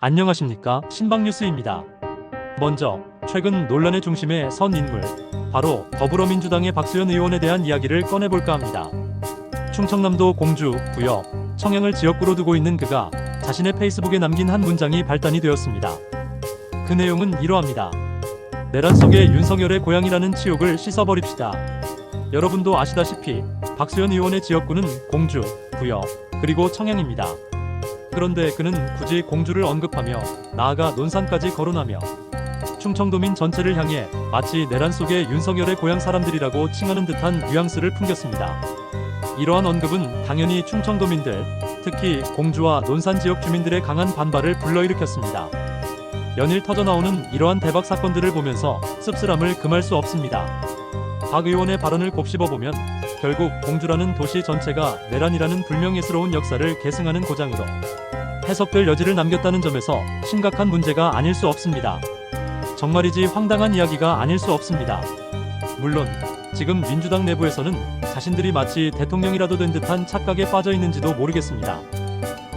안녕하십니까, 신박뉴스입니다. 먼저 최근 논란의 중심에 선 인물, 바로 더불어민주당의 박수현 의원에 대한 이야기를 꺼내볼까 합니다. 충청남도 공주, 부여, 청양을 지역구로 두고 있는 그가 자신의 페이스북에 남긴 한 문장이 발단이 되었습니다. 그 내용은 이러합니다. 내란 속에 윤석열의 고향이라는 치욕을 씻어버립시다. 여러분도 아시다시피 박수현 의원의 지역구는 공주, 부여, 그리고 청양입니다. 그런데 그는 굳이 공주를 언급하며 나아가 논산까지 거론하며 충청도민 전체를 향해 마치 내란 속의 윤석열의 고향 사람들이라고 칭하는 듯한 뉘앙스를 풍겼습니다. 이러한 언급은 당연히 충청도민들, 특히 공주와 논산 지역 주민들의 강한 반발을 불러일으켰습니다. 연일 터져나오는 이러한 대박 사건들을 보면서 씁쓸함을 금할 수 없습니다. 박 의원의 발언을 곱씹어보면 결국 공주라는 도시 전체가 내란이라는 불명예스러운 역사를 계승하는 고장으로 해석될 여지를 남겼다는 점에서 심각한 문제가 아닐 수 없습니다. 정말이지 황당한 이야기가 아닐 수 없습니다. 물론 지금 민주당 내부에서는 자신들이 마치 대통령이라도 된 듯한 착각에 빠져 있는지도 모르겠습니다.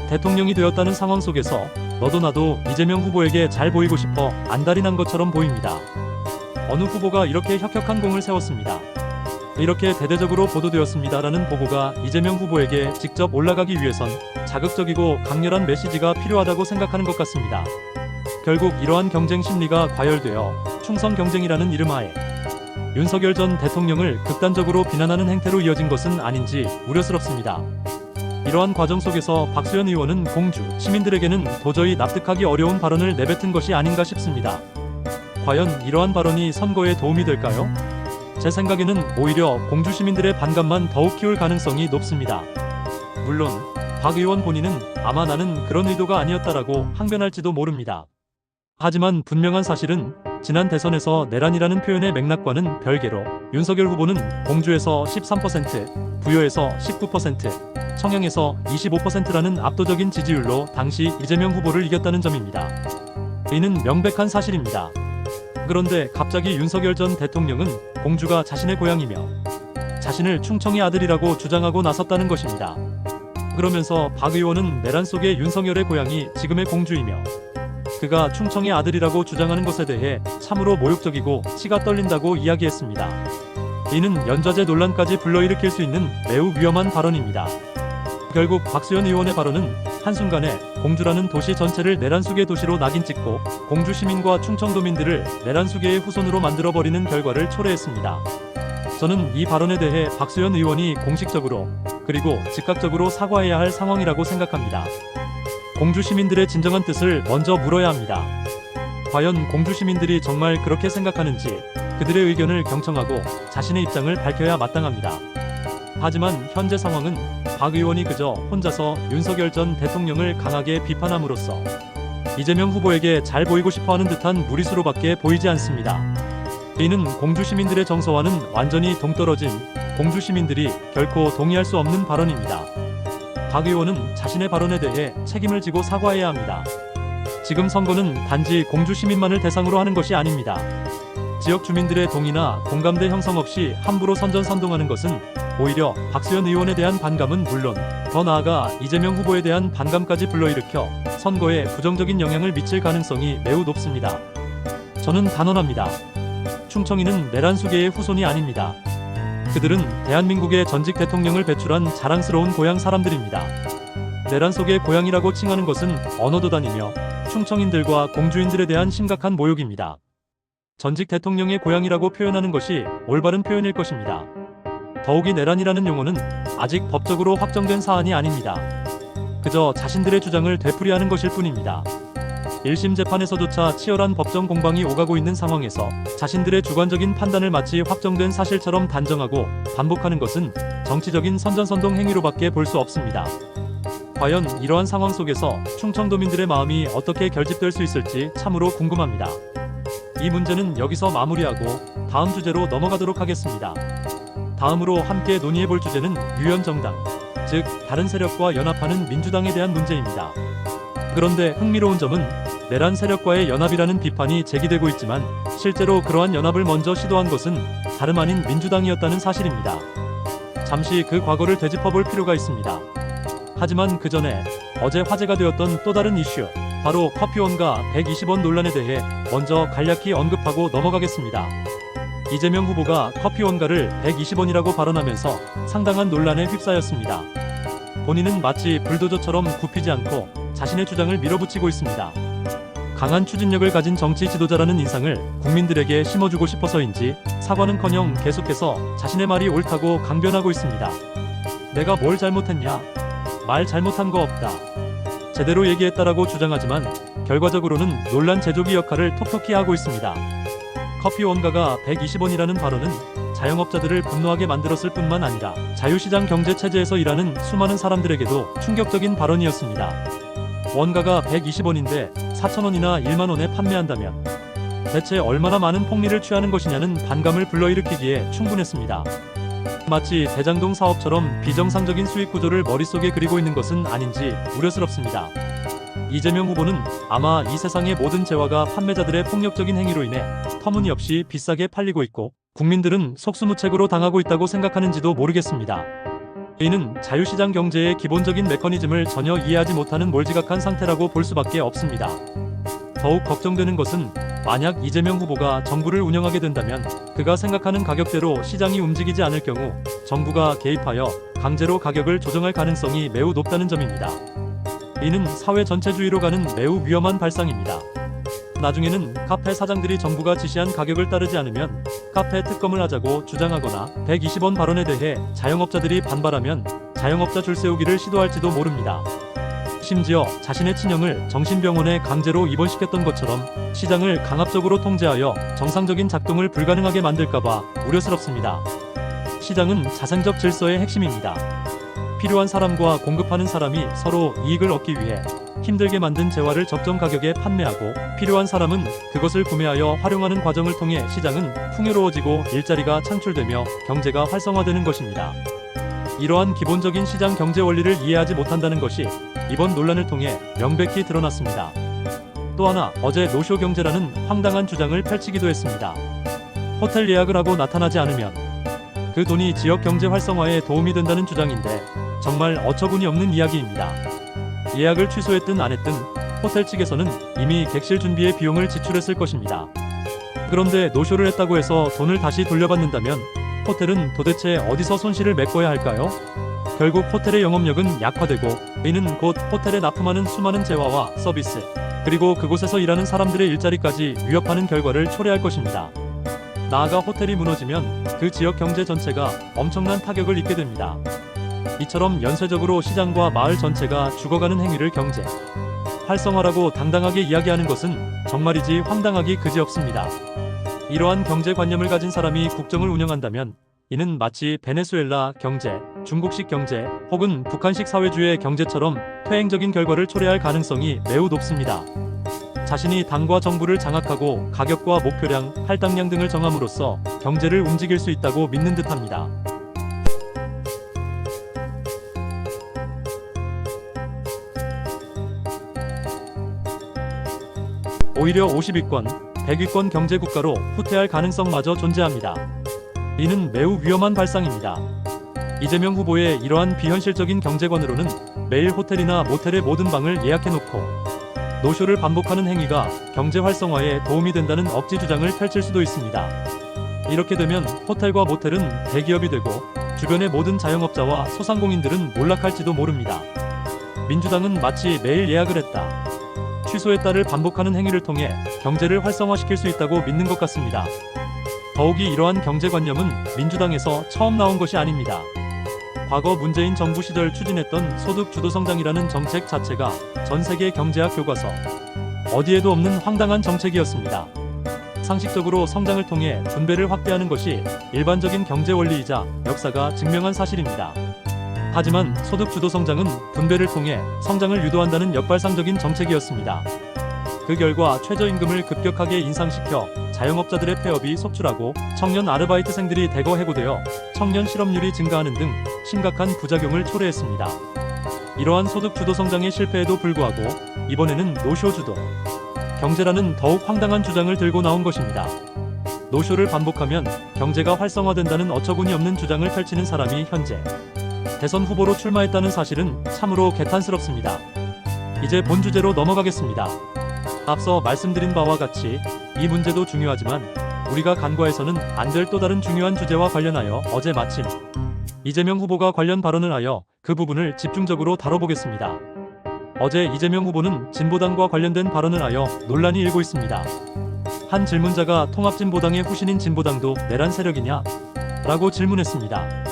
대통령이 되었다는 상황 속에서 너도 나도 이재명 후보에게 잘 보이고 싶어 안달이 난 것처럼 보입니다. 어느 후보가 이렇게 혁혁한 공을 세웠습니다. 이렇게 대대적으로 보도되었습니다라는 보고가 이재명 후보에게 직접 올라가기 위해선 자극적이고 강렬한 메시지가 필요하다고 생각하는 것 같습니다. 결국 이러한 경쟁 심리가 과열되어 충성 경쟁이라는 이름하에 윤석열 전 대통령을 극단적으로 비난하는 행태로 이어진 것은 아닌지 우려스럽습니다. 이러한 과정 속에서 박수현 의원은 공주 시민들에게는 도저히 납득하기 어려운 발언을 내뱉은 것이 아닌가 싶습니다. 과연 이러한 발언이 선거에 도움이 될까요? 제 생각에는 오히려 공주 시민들의 반감만 더욱 키울 가능성이 높습니다. 물론 박 의원 본인은 아마 나는 그런 의도가 아니었다라고 항변할지도 모릅니다. 하지만 분명한 사실은 지난 대선에서 내란이라는 표현의 맥락과는 별개로 윤석열 후보는 공주에서 13%, 부여에서 19%, 청양에서 25%라는 압도적인 지지율로 당시 이재명 후보를 이겼다는 점입니다. 이는 명백한 사실입니다. 그런데 갑자기 윤석열 전 대통령은 공주가 자신의 고향이며 자신을 충청의 아들이라고 주장하고 나섰다는 것입니다. 그러면서 박 의원은 내란 속의 윤석열의 고향이 지금의 공주이며 그가 충청의 아들이라고 주장하는 것에 대해 참으로 모욕적이고 치가 떨린다고 이야기했습니다. 이는 연좌제 논란까지 불러일으킬 수 있는 매우 위험한 발언입니다. 결국 박수현 의원의 발언은 한순간에 공주라는 도시 전체를 내란 수계 도시로 낙인 찍고 공주 시민과 충청도민들을 내란 수계의 후손으로 만들어버리는 결과를 초래했습니다. 저는 이 발언에 대해 박수현 의원이 공식적으로 그리고 즉각적으로 사과해야 할 상황이라고 생각합니다. 공주 시민들의 진정한 뜻을 먼저 물어야 합니다. 과연 공주 시민들이 정말 그렇게 생각하는지 그들의 의견을 경청하고 자신의 입장을 밝혀야 마땅합니다. 하지만 현재 상황은 박 의원이 그저 혼자서 윤석열 전 대통령을 강하게 비판함으로써 이재명 후보에게 잘 보이고 싶어하는 듯한 무리수로밖에 보이지 않습니다. 이는 공주 시민들의 정서와는 완전히 동떨어진 공주 시민들이 결코 동의할 수 없는 발언입니다. 박 의원은 자신의 발언에 대해 책임을 지고 사과해야 합니다. 지금 선거는 단지 공주 시민만을 대상으로 하는 것이 아닙니다. 지역 주민들의 동의나 공감대 형성 없이 함부로 선전선동하는 것은 오히려 박수현 의원에 대한 반감은 물론 더 나아가 이재명 후보에 대한 반감까지 불러일으켜 선거에 부정적인 영향을 미칠 가능성이 매우 높습니다. 저는 단언합니다. 충청인은 내란 수계의 후손이 아닙니다. 그들은 대한민국의 전직 대통령을 배출한 자랑스러운 고향 사람들입니다. 내란 속의 고향이라고 칭하는 것은 언어도단이며 충청인들과 공주인들에 대한 심각한 모욕입니다. 전직 대통령의 고향이라고 표현하는 것이 올바른 표현일 것입니다. 더욱이 내란이라는 용어는 아직 법적으로 확정된 사안이 아닙니다. 그저 자신들의 주장을 되풀이하는 것일 뿐입니다. 1심 재판에서조차 치열한 법정 공방이 오가고 있는 상황에서 자신들의 주관적인 판단을 마치 확정된 사실처럼 단정하고 반복하는 것은 정치적인 선전선동 행위로밖에 볼 수 없습니다. 과연 이러한 상황 속에서 충청도민들의 마음이 어떻게 결집될 수 있을지 참으로 궁금합니다. 이 문제는 여기서 마무리하고 다음 주제로 넘어가도록 하겠습니다. 다음으로 함께 논의해볼 주제는 유연정당, 즉 다른 세력과 연합하는 민주당에 대한 문제입니다. 그런데 흥미로운 점은 내란 세력과의 연합이라는 비판이 제기되고 있지만 실제로 그러한 연합을 먼저 시도한 것은 다름 아닌 민주당이었다는 사실입니다. 잠시 그 과거를 되짚어볼 필요가 있습니다. 하지만 그 전에 어제 화제가 되었던 또 다른 이슈, 바로 커피 원가 120원 논란에 대해 먼저 간략히 언급하고 넘어가겠습니다. 이재명 후보가 커피 원가를 120원이라고 발언하면서 상당한 논란에 휩싸였습니다. 본인은 마치 불도저처럼 굽히지 않고 자신의 주장을 밀어붙이고 있습니다. 강한 추진력을 가진 정치 지도자라는 인상을 국민들에게 심어주고 싶어서인지 사과는커녕 계속해서 자신의 말이 옳다고 강변하고 있습니다. 내가 뭘 잘못했냐? 말 잘못한 거 없다. 제대로 얘기했다라고 주장하지만 결과적으로는 논란 제조기 역할을 톡톡히 하고 있습니다. 커피 원가가 120원이라는 발언은 자영업자들을 분노하게 만들었을 뿐만 아니라 자유시장 경제 체제에서 일하는 수많은 사람들에게도 충격적인 발언이었습니다. 원가가 120원인데 4,000원이나 1만원에 판매한다면 대체 얼마나 많은 폭리를 취하는 것이냐는 반감을 불러일으키기에 충분했습니다. 마치 대장동 사업처럼 비정상적인 수익 구조를 머릿속에 그리고 있는 것은 아닌지 우려스럽습니다. 이재명 후보는 아마 이 세상의 모든 재화가 판매자들의 폭력적인 행위로 인해 터무니없이 비싸게 팔리고 있고 국민들은 속수무책으로 당하고 있다고 생각하는지도 모르겠습니다. 이는 자유시장 경제의 기본적인 메커니즘을 전혀 이해하지 못하는 몰지각한 상태라고 볼 수밖에 없습니다. 더욱 걱정되는 것은 만약 이재명 후보가 정부를 운영하게 된다면 그가 생각하는 가격대로 시장이 움직이지 않을 경우 정부가 개입하여 강제로 가격을 조정할 가능성이 매우 높다는 점입니다. 이는 사회 전체주의로 가는 매우 위험한 발상입니다. 나중에는 카페 사장들이 정부가 지시한 가격을 따르지 않으면 카페 특검을 하자고 주장하거나 120원 발언에 대해 자영업자들이 반발하면 자영업자 줄 세우기를 시도할지도 모릅니다. 심지어 자신의 친형을 정신병원에 강제로 입원시켰던 것처럼 시장을 강압적으로 통제하여 정상적인 작동을 불가능하게 만들까봐 우려스럽습니다. 시장은 자생적 질서의 핵심입니다. 필요한 사람과 공급하는 사람이 서로 이익을 얻기 위해 힘들게 만든 재화를 적정 가격에 판매하고 필요한 사람은 그것을 구매하여 활용하는 과정을 통해 시장은 풍요로워지고 일자리가 창출되며 경제가 활성화되는 것입니다. 이러한 기본적인 시장 경제 원리를 이해하지 못한다는 것이 이번 논란을 통해 명백히 드러났습니다. 또 하나, 어제 노쇼 경제라는 황당한 주장을 펼치기도 했습니다. 호텔 예약을 하고 나타나지 않으면 그 돈이 지역 경제 활성화에 도움이 된다는 주장인데 정말 어처구니 없는 이야기입니다. 예약을 취소했든 안 했든 호텔 측에서는 이미 객실 준비에 비용을 지출했을 것입니다. 그런데 노쇼를 했다고 해서 돈을 다시 돌려받는다면 호텔은 도대체 어디서 손실을 메꿔야 할까요? 결국 호텔의 영업력은 약화되고 이는 곧 호텔에 납품하는 수많은 재화와 서비스 그리고 그곳에서 일하는 사람들의 일자리까지 위협하는 결과를 초래할 것입니다. 나아가 호텔이 무너지면 그 지역 경제 전체가 엄청난 타격을 입게 됩니다. 이처럼 연쇄적으로 시장과 마을 전체가 죽어가는 행위를 경제 활성화라고 당당하게 이야기하는 것은 정말이지 황당하기 그지없습니다. 이러한 경제관념을 가진 사람이 국정을 운영한다면 이는 마치 베네수엘라 경제, 중국식 경제 혹은 북한식 사회주의 경제처럼 퇴행적인 결과를 초래할 가능성이 매우 높습니다. 자신이 당과 정부를 장악하고 가격과 목표량, 할당량 등을 정함으로써 경제를 움직일 수 있다고 믿는 듯합니다. 오히려 50위권, 100위권 경제국가로 후퇴할 가능성마저 존재합니다. 이는 매우 위험한 발상입니다. 이재명 후보의 이러한 비현실적인 경제관으로는 매일 호텔이나 모텔의 모든 방을 예약해놓고 노쇼를 반복하는 행위가 경제 활성화에 도움이 된다는 억지 주장을 펼칠 수도 있습니다. 이렇게 되면 호텔과 모텔은 대기업이 되고 주변의 모든 자영업자와 소상공인들은 몰락할지도 모릅니다. 민주당은 마치 매일 예약을 했다, 취소했다를 반복하는 행위를 통해 경제를 활성화시킬 수 있다고 믿는 것 같습니다. 더욱이 이러한 경제관념은 민주당에서 처음 나온 것이 아닙니다. 과거 문재인 정부 시절 추진했던 소득주도성장이라는 정책 자체가 전 세계 경제학 교과서 어디에도 없는 황당한 정책이었습니다. 상식적으로 성장을 통해 분배를 확대하는 것이 일반적인 경제 원리이자 역사가 증명한 사실입니다. 하지만 소득주도성장은 분배를 통해 성장을 유도한다는 역발상적인 정책이었습니다. 그 결과 최저임금을 급격하게 인상시켜 자영업자들의 폐업이 속출하고 청년 아르바이트생들이 대거 해고되어 청년 실업률이 증가하는 등 심각한 부작용을 초래했습니다. 이러한 소득주도 성장의 실패에도 불구하고 이번에는 노쇼주도 경제라는 더욱 황당한 주장을 들고 나온 것입니다. 노쇼를 반복하면 경제가 활성화된다는 어처구니 없는 주장을 펼치는 사람이 현재 대선 후보로 출마했다는 사실은 참으로 개탄스럽습니다. 이제 본 주제로 넘어가겠습니다. 앞서 말씀드린 바와 같이 이 문제도 중요하지만 우리가 간과해서는 안 될 또 다른 중요한 주제와 관련하여 어제 마침 이재명 후보가 관련 발언을 하여 그 부분을 집중적으로 다뤄보겠습니다. 어제 이재명 후보는 진보당과 관련된 발언을 하여 논란이 일고 있습니다. 한 질문자가 통합진보당의 후신인 진보당도 내란 세력이냐? 라고 질문했습니다.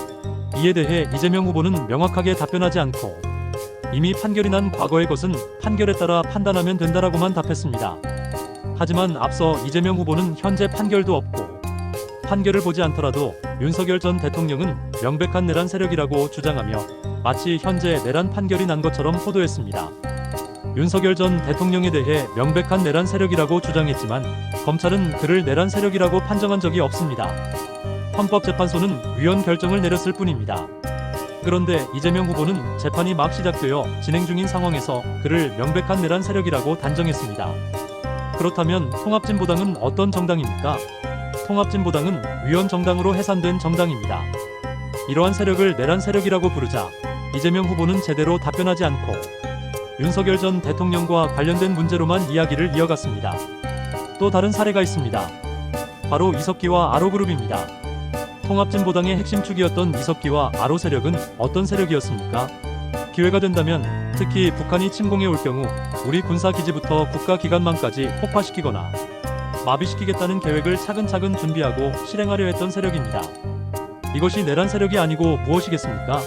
이에 대해 이재명 후보는 명확하게 답변하지 않고 이미 판결이 난 과거의 것은 판결에 따라 판단하면 된다라고만 답했습니다. 하지만 앞서 이재명 후보는 현재 판결도 없고 판결을 보지 않더라도 윤석열 전 대통령은 명백한 내란 세력이라고 주장하며 마치 현재 내란 판결이 난 것처럼 호도했습니다. 윤석열 전 대통령에 대해 명백한 내란 세력이라고 주장했지만 검찰은 그를 내란 세력이라고 판정한 적이 없습니다. 헌법재판소는 위헌 결정을 내렸을 뿐입니다. 그런데 이재명 후보는 재판이 막 시작되어 진행 중인 상황에서 그를 명백한 내란 세력이라고 단정했습니다. 그렇다면 통합진보당은 어떤 정당입니까? 통합진보당은 위헌 정당으로 해산된 정당입니다. 이러한 세력을 내란 세력이라고 부르자 이재명 후보는 제대로 답변하지 않고 윤석열 전 대통령과 관련된 문제로만 이야기를 이어갔습니다. 또 다른 사례가 있습니다. 바로 이석기와 아로그룹입니다. 통합진보당의 핵심 축이었던 이석기와 아로 세력은 어떤 세력이었습니까? 기회가 된다면 특히 북한이 침공해 올 경우 우리 군사기지부터 국가기관망까지 폭파시키거나 마비시키겠다는 계획을 차근차근 준비하고 실행하려 했던 세력입니다. 이것이 내란 세력이 아니고 무엇이겠습니까?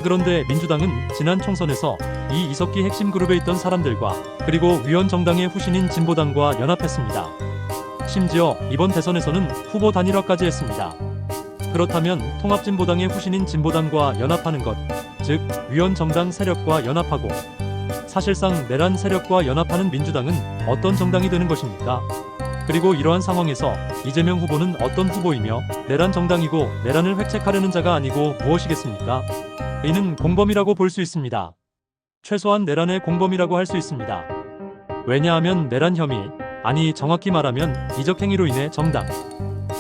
그런데 민주당은 지난 총선에서 이 이석기 핵심 그룹에 있던 사람들과 그리고 위헌 정당의 후신인 진보당과 연합했습니다. 심지어 이번 대선에서는 후보 단일화까지 했습니다. 그렇다면 통합진보당의 후신인 진보당과 연합하는 것, 즉 위헌 정당 세력과 연합하고 사실상 내란 세력과 연합하는 민주당은 어떤 정당이 되는 것입니까? 그리고 이러한 상황에서 이재명 후보는 어떤 후보이며 내란 정당이고 내란을 획책하려는 자가 아니고 무엇이겠습니까? 이는 공범이라고 볼 수 있습니다. 최소한 내란의 공범이라고 할 수 있습니다. 왜냐하면 내란 혐의, 아니 정확히 말하면 이적 행위로 인해 정당,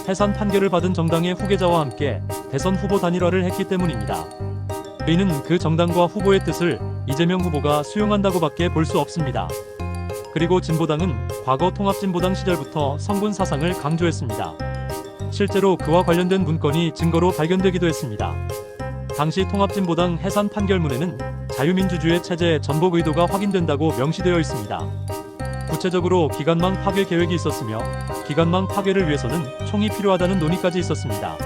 해산 판결을 받은 정당의 후계자와 함께 대선 후보 단일화를 했기 때문입니다. 이는 그 정당과 후보의 뜻을 이재명 후보가 수용한다고밖에 볼 수 없습니다. 그리고 진보당은 과거 통합진보당 시절부터 성군 사상을 강조했습니다. 실제로 그와 관련된 문건이 증거로 발견되기도 했습니다. 당시 통합진보당 해산 판결문에는 자유민주주의 체제 전복 의도가 확인된다고 명시되어 있습니다. 구체적으로 기관망 파괴 계획이 있었으며 기관망 파괴를 위해서는 총이 필요하다는 논의까지 있었습니다.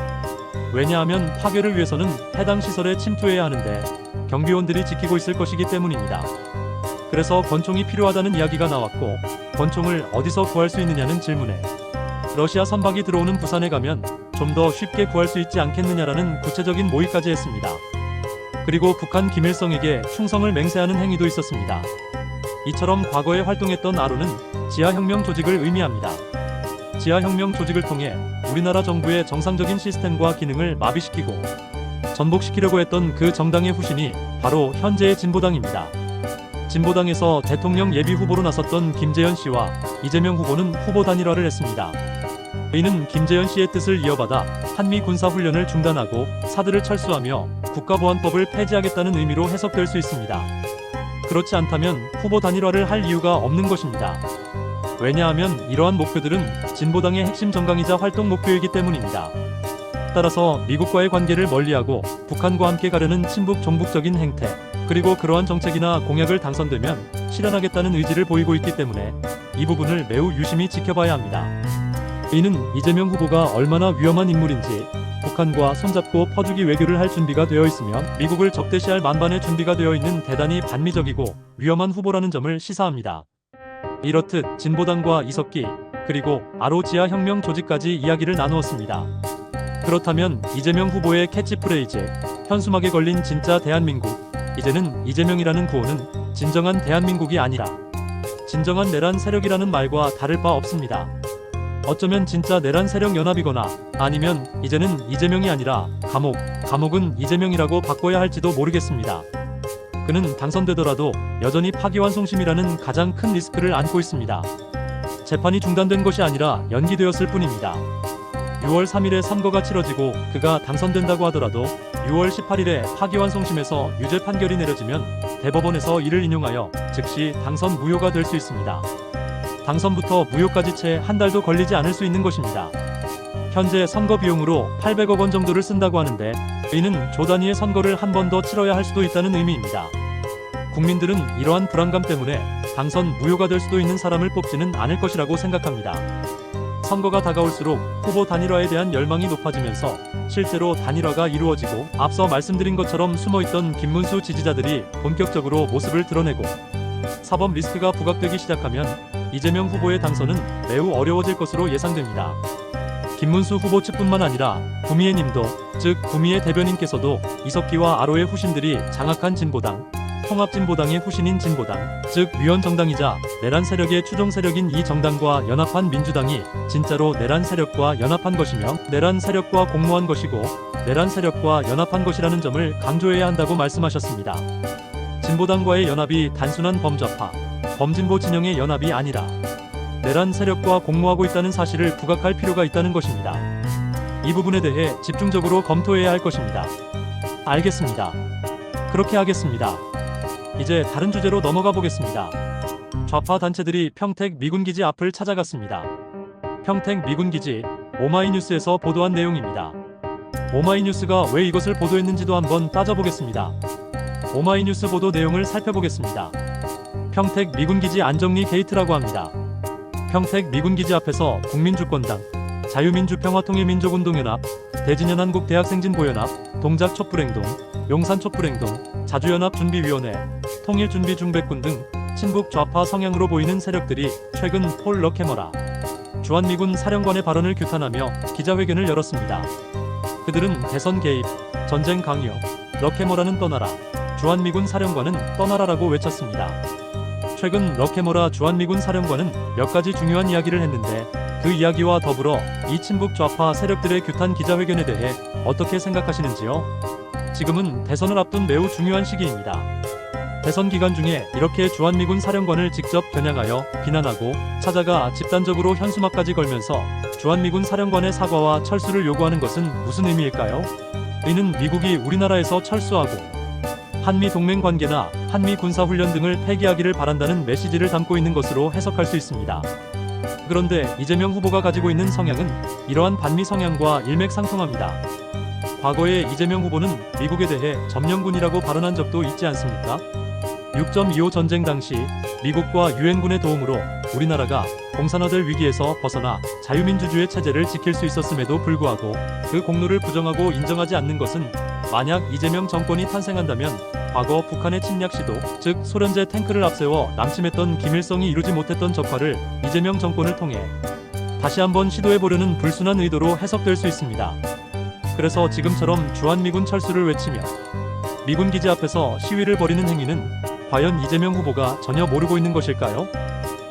왜냐하면 파괴를 위해서는 해당 시설에 침투해야 하는데 경비원들이 지키고 있을 것이기 때문입니다. 그래서 권총이 필요하다는 이야기가 나왔고 권총을 어디서 구할 수 있느냐는 질문에 러시아 선박이 들어오는 부산에 가면 좀 더 쉽게 구할 수 있지 않겠느냐라는 구체적인 모의까지 했습니다. 그리고 북한 김일성에게 충성을 맹세하는 행위도 있었습니다. 이처럼 과거에 활동했던 아로는 지하혁명 조직을 의미합니다. 지하혁명 조직을 통해 우리나라 정부의 정상적인 시스템과 기능을 마비시키고 전복시키려고 했던 그 정당의 후신이 바로 현재의 진보당입니다. 진보당에서 대통령 예비 후보로 나섰던 김재현 씨와 이재명 후보는 후보 단일화를 했습니다. 이는 김재현 씨의 뜻을 이어받아 한미 군사훈련을 중단하고 사드를 철수하며 국가보안법을 폐지하겠다는 의미로 해석될 수 있습니다. 그렇지 않다면 후보 단일화를 할 이유가 없는 것입니다. 왜냐하면 이러한 목표들은 진보당의 핵심 정강이자 활동 목표이기 때문입니다. 따라서 미국과의 관계를 멀리하고 북한과 함께 가려는 친북 종북적인 행태, 그리고 그러한 정책이나 공약을 당선되면 실현하겠다는 의지를 보이고 있기 때문에 이 부분을 매우 유심히 지켜봐야 합니다. 이는 이재명 후보가 얼마나 위험한 인물인지 북한과 손잡고 퍼주기 외교를 할 준비가 되어 있으며 미국을 적대시할 만반의 준비가 되어 있는 대단히 반미적이고 위험한 후보라는 점을 시사합니다. 이렇듯 진보당과 이석기 그리고 아로 지하혁명 조직까지 이야기를 나누었습니다. 그렇다면 이재명 후보의 캐치프레이즈 현수막에 걸린 진짜 대한민국, 이제는 이재명이라는 구호는 진정한 대한민국이 아니라 진정한 내란 세력이라는 말과 다를 바 없습니다. 어쩌면 진짜 내란 세력 연합이거나 아니면 이제는 이재명이 아니라 감옥은 이재명이라고 바꿔야 할지도 모르겠습니다. 그는 당선되더라도 여전히 파기환송심이라는 가장 큰 리스크를 안고 있습니다. 재판이 중단된 것이 아니라 연기되었을 뿐입니다. 6월 3일에 선거가 치러지고 그가 당선된다고 하더라도 6월 18일에 파기환송심에서 유죄 판결이 내려지면 대법원에서 이를 인용하여 즉시 당선 무효가 될 수 있습니다. 당선부터 무효까지 채 한 달도 걸리지 않을 수 있는 것입니다. 현재 선거 비용으로 800억 원 정도를 쓴다고 하는데 이는 조 단위의 선거를 한 번 더 치러야 할 수도 있다는 의미입니다. 국민들은 이러한 불안감 때문에 당선 무효가 될 수도 있는 사람을 뽑지는 않을 것이라고 생각합니다. 선거가 다가올수록 후보 단일화에 대한 열망이 높아지면서 실제로 단일화가 이루어지고 앞서 말씀드린 것처럼 숨어있던 김문수 지지자들이 본격적으로 모습을 드러내고 사법 리스크가 부각되기 시작하면 이재명 후보의 당선은 매우 어려워질 것으로 예상됩니다. 김문수 후보 측뿐만 아니라 구미애 님도, 즉 구미애 대변인께서도 이석기와 아로의 후신들이 장악한 진보당, 통합진보당의 후신인 진보당, 즉 위원정당이자 내란 세력의 추종 세력인 이 정당과 연합한 민주당이 진짜로 내란 세력과 연합한 것이며 내란 세력과 공모한 것이고 내란 세력과 연합한 것이라는 점을 강조해야 한다고 말씀하셨습니다. 진보당과의 연합이 단순한 범좌파, 범진보 진영의 연합이 아니라 내란 세력과 공모하고 있다는 사실을 부각할 필요가 있다는 것입니다. 이 부분에 대해 집중적으로 검토해야 할 것입니다. 알겠습니다. 그렇게 하겠습니다. 이제 다른 주제로 넘어가 보겠습니다. 좌파 단체들이 평택 미군기지 앞을 찾아갔습니다. 평택 미군기지, 오마이뉴스에서 보도한 내용입니다. 오마이뉴스가 왜 이것을 보도했는지도 한번 따져보겠습니다. 오마이뉴스 보도 내용을 살펴보겠습니다. 평택 미군기지 안정리 게이트라고 합니다. 평택 미군기지 앞에서 국민주권당, 자유민주평화통일민족운동연합, 대진연한국대학생진보연합, 동작촛불행동, 용산촛불행동, 자주연합준비위원회, 통일준비중백군 등 친북 좌파 성향으로 보이는 세력들이 최근 폴 러케머라 주한미군 사령관의 발언을 규탄하며 기자회견을 열었습니다. 그들은 대선 개입, 전쟁 강요, 러케머라는 떠나라, 주한미군 사령관은 떠나라라고 외쳤습니다. 최근 러케머라 주한미군 사령관은 몇 가지 중요한 이야기를 했는데 그 이야기와 더불어 이 친북 좌파 세력들의 규탄 기자회견에 대해 어떻게 생각하시는지요? 지금은 대선을 앞둔 매우 중요한 시기입니다. 대선 기간 중에 이렇게 주한미군 사령관을 직접 겨냥하여 비난하고 찾아가 집단적으로 현수막까지 걸면서 주한미군 사령관의 사과와 철수를 요구하는 것은 무슨 의미일까요? 이는 미국이 우리나라에서 철수하고 한미 동맹 관계나 한미 군사훈련 등을 폐기하기를 바란다는 메시지를 담고 있는 것으로 해석할 수 있습니다. 그런데 이재명 후보가 가지고 있는 성향은 이러한 반미 성향과 일맥상통합니다. 과거에 이재명 후보는 미국에 대해 점령군이라고 발언한 적도 있지 않습니까? 6.25 전쟁 당시 미국과 유엔군의 도움으로 우리나라가 공산화될 위기에서 벗어나 자유민주주의 체제를 지킬 수 있었음에도 불구하고 그 공로를 부정하고 인정하지 않는 것은 만약 이재명 정권이 탄생한다면 과거 북한의 침략 시도, 즉 소련제 탱크를 앞세워 남침했던 김일성이 이루지 못했던 적화를 이재명 정권을 통해 다시 한번 시도해보려는 불순한 의도로 해석될 수 있습니다. 그래서 지금처럼 주한미군 철수를 외치며 미군 기지 앞에서 시위를 벌이는 행위는 과연 이재명 후보가 전혀 모르고 있는 것일까요?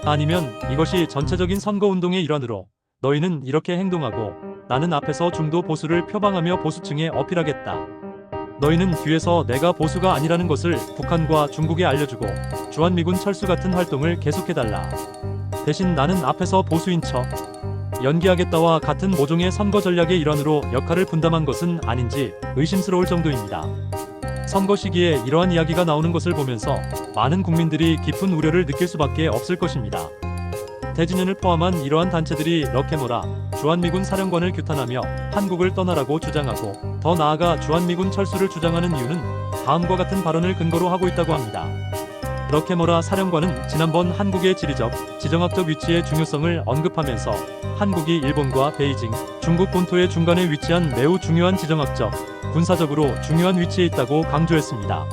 아니면 이것이 전체적인 선거운동의 일환으로 너희는 이렇게 행동하고 나는 앞에서 중도 보수를 표방하며 보수층에 어필하겠다. 너희는 뒤에서 내가 보수가 아니라는 것을 북한과 중국에 알려주고 주한미군 철수 같은 활동을 계속해달라. 대신 나는 앞에서 보수인 척 연기하겠다와 같은 모종의 선거 전략의 일환으로 역할을 분담한 것은 아닌지 의심스러울 정도입니다. 선거 시기에 이러한 이야기가 나오는 것을 보면서 많은 국민들이 깊은 우려를 느낄 수밖에 없을 것입니다. 대진연을 포함한 이러한 단체들이 러케머라 주한미군 사령관을 규탄하며 한국을 떠나라고 주장하고 더 나아가 주한미군 철수를 주장하는 이유는 다음과 같은 발언을 근거로 하고 있다고 합니다. 러케머라 사령관은 지난번 한국의 지리적, 지정학적 위치의 중요성을 언급하면서 한국이 일본과 베이징, 중국 본토의 중간에 위치한 매우 중요한 지정학적, 군사적으로 중요한 위치에 있다고 강조했습니다.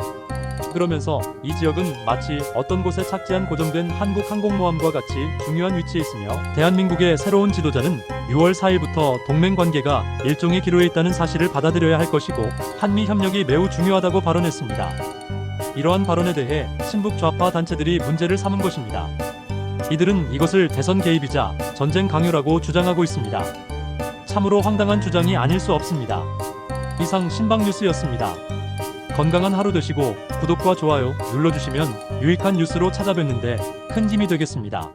그러면서 이 지역은 마치 어떤 곳에 착지한 고정된 한국 항공모함과 같이 중요한 위치에 있으며 대한민국의 새로운 지도자는 6월 4일부터 동맹 관계가 일종의 기로에 있다는 사실을 받아들여야 할 것이고 한미 협력이 매우 중요하다고 발언했습니다. 이러한 발언에 대해 친북 좌파 단체들이 문제를 삼은 것입니다. 이들은 이것을 대선 개입이자 전쟁 강요라고 주장하고 있습니다. 참으로 황당한 주장이 아닐 수 없습니다. 이상 신박뉴스였습니다. 건강한 하루 되시고 구독과 좋아요 눌러주시면 유익한 뉴스로 찾아뵙는데 큰 힘이 되겠습니다.